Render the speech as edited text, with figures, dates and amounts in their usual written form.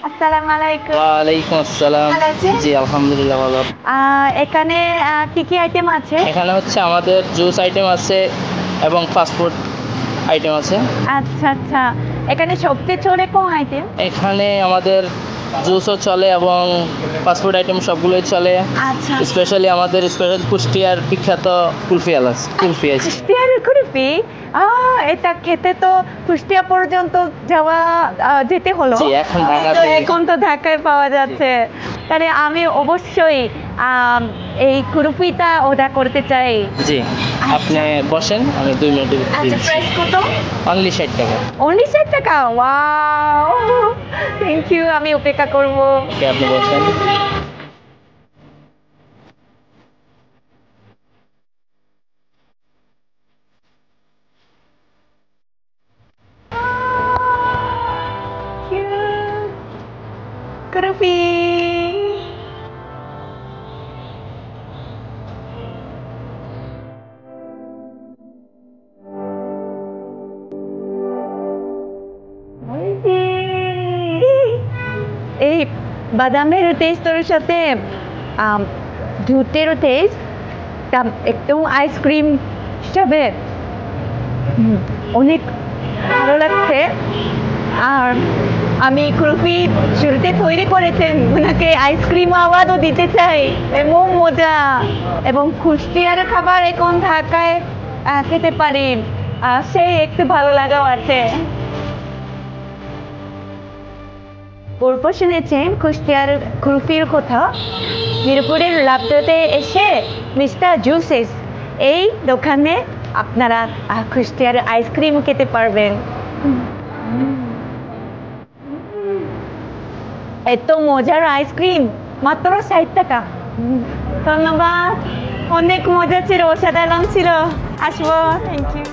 আসসালামু আলাইকুম। ওয়ালাইকুম আসসালাম। ভালো আছেন? জি, আলহামদুলিল্লাহ ভালো। এখানে কি, কি আইটেম আছে? এখানে হচ্ছে আমাদের জুস আইটেম আছে এবং ফাস্টফুড আইটেম আছে। আচ্ছা, আচ্ছা। এখানে সবচেয়ে চলে কোন আইটেম? এখানে আমাদের জুসও চলে এবং ফাস্টফুড আইটেম সবগুলোই চলে। আচ্ছা। স্পেশালি আমাদের স্পেশাল কুষ্টিয়ার বিখ্যাত কুলফি আছে। কুষ্টিয়ার কুলফি? আ এটা খেতে তো কুষ্টিয়া পর্যন্ত যেতে হলো। জি, এখন তো ঢাকাতে এখন তো ঢাকায় পাওয়া যাচ্ছে। তাহলে আমি অবশ্যই এই কুলফিটা অর্ডার করতে চাই। জি, আপনি বসেন, আমি 2 মিনিটে আচ্ছা, প্রাইস কত? অনলি 60 টাকা। অনলি ৬০ টাকা? ওয়াও! Thank you. আমি অপেক্ষা করব। ওকে, আপনি বসেন। কুলফি। এই বাদামের টেস্টের সাথে আম দুধের টেস্ট একদম আইসক্রিম হিসাবে অনেক ভালো লাগছে। আর আমি কুলফি শুরুতে তৈরি করেছেন ওনাকে আইসক্রিম আওয়াজও দিতে চাই। এমন মজা এবং কুষ্টিয়ার খাবার এখন ঢাকায় খেতে পারি, সেই একটু ভালো লাগাও আছে। পূর্ব শুনেছেন কুষ্টিয়ার কুলফির কথা। মিরপুরের লাবদতে এসে মিস্টার জুসেস এই দোকানে আপনারা কুষ্টিয়ার আইসক্রিম খেতে পারবেন। এত মজার আইসক্রিম মাত্র ৬০ টাকা। ধন্যবাদ, অনেক মজা ছিল, অসাধারণ ছিল। আসবো। Thank you.